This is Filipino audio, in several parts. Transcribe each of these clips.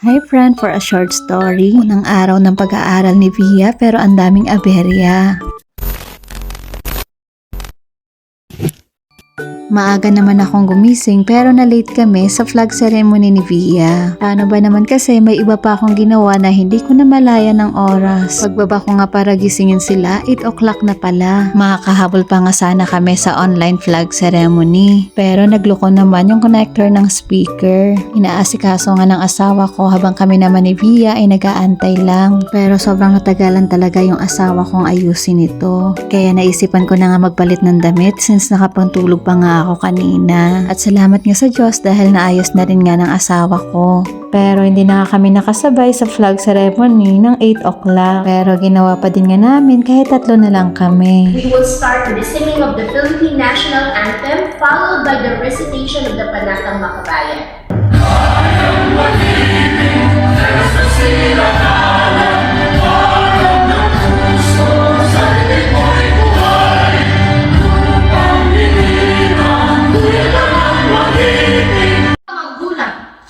Hi friend, for a short story. Unang araw ng pag-aaral ni Via pero ang daming aberya. Maaga naman akong gumising pero na-late kami sa flag ceremony ni Via. Paano ba naman kasi may iba pa akong ginawa na hindi ko na malaya ng oras. Pagbaba ko nga para gisingin sila, 8 o'clock na pala. Makakahabol pa nga sana kami sa online flag ceremony. Pero nagloko naman yung connector ng speaker. Inaasikaso nga ng asawa ko habang kami naman ni Via ay nag-aantay lang. Pero sobrang natagalan talaga yung asawa kong ayusin ito. Kaya naisipan ko na nga magpalit ng damit since nakapantulog pa nga ako kanina. At salamat nga sa Diyos dahil naayos na rin nga ng asawa ko. Pero hindi na kami nakasabay sa flag ceremony ng 8 o'clock. Pero ginawa pa din nga namin kahit 3 na lang kami. We will start with the singing of the Philippine National Anthem followed by the recitation of the Panatang Makabayan.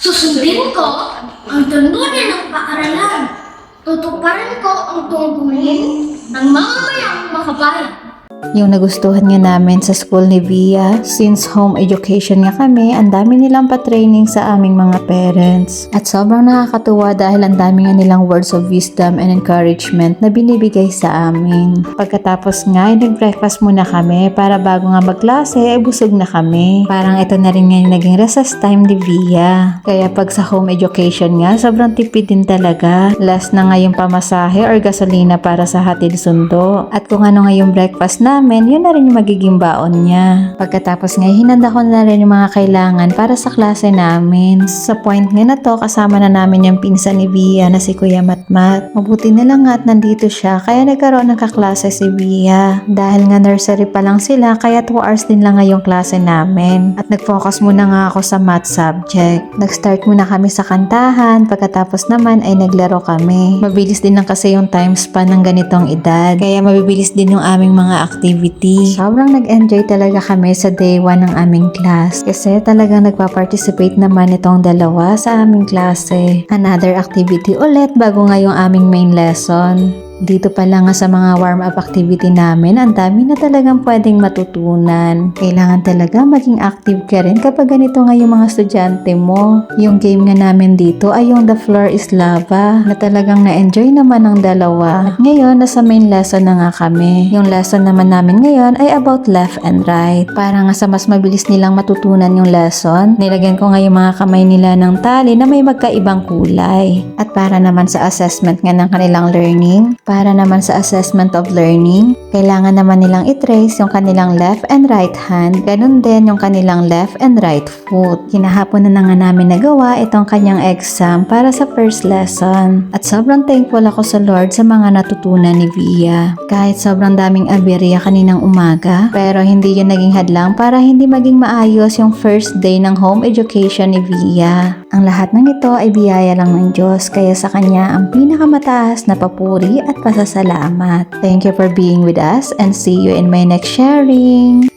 Susundin ko ang tuntunin ng paaralan. Tutuparin ko ang tungkulin ng mamamayang makabayan. Yung nagustuhan nga namin sa school ni Via, since home education nga kami, ang dami nilang pa-training sa aming mga parents. At sobrang nakakatuwa dahil ang dami nga nilang words of wisdom and encouragement na binibigay sa amin. Pagkatapos nga, nag-breakfast muna kami para bago nga magklase, ay busog na kami. Parang ito na rin nga yung naging recess time ni Via. Kaya pag sa home education nga, sobrang tipid din talaga. Last na nga yung pamasahe or gasolina para sa hatid sundo. At kung ano nga yung breakfast namin, yun na rin yung magiging baon niya. Pagkatapos nga, hinanda ko na rin yung mga kailangan para sa klase namin. Sa point nga na to, kasama na namin yung pinsan ni Via na si Kuya Matmat. Mabuti na lang nga at nandito siya, kaya nagkaroon ng kaklase si Via. Dahil nga nursery pa lang sila, kaya 2 hours din lang nga yung klase namin. At nag-focus muna nga ako sa math subject. Nag-start muna kami sa kantahan, pagkatapos naman ay naglaro kami. Mabilis din lang kasi yung time span ng ganitong edad, kaya mabibilis din yung aming mga activity. Sobrang nag-enjoy talaga kami sa day 1 ng aming class kasi talagang nagpa-participate naman itong dalawa sa aming klase. Another activity ulit bago nga yung aming main lesson. Dito pa lang nga sa mga warm-up activity namin, ang dami na talagang pwedeng matutunan. Kailangan talaga maging active ka rin kapag ganito nga yung mga estudyante mo. Yung game nga namin dito ay yung The Floor is Lava na talagang na-enjoy naman ng dalawa. At ngayon, nasa main lesson na nga kami. Yung lesson naman namin ngayon ay about left and right. Para nga sa mas mabilis nilang matutunan yung lesson, nilagyan ko nga yung mga kamay nila ng tali na may magkaibang kulay. At para naman sa assessment nga ng kanilang learning, para naman sa assessment of learning, kailangan naman nilang i-trace yung kanilang left and right hand, ganun din yung kanilang left and right foot. Kinahapon na nga namin nagawa itong kanyang exam para sa first lesson. At sobrang thankful ako sa Lord sa mga natutunan ni Via. Kahit sobrang daming aberya kaninang umaga, pero hindi yun naging hadlang para hindi maging maayos yung first day ng home education ni Via. Ang lahat ng ito ay biyaya lang ng Diyos, kaya sa Kanya ang pinakamataas na papuri at pasasalamat. Thank you for being with us and see you in my next sharing.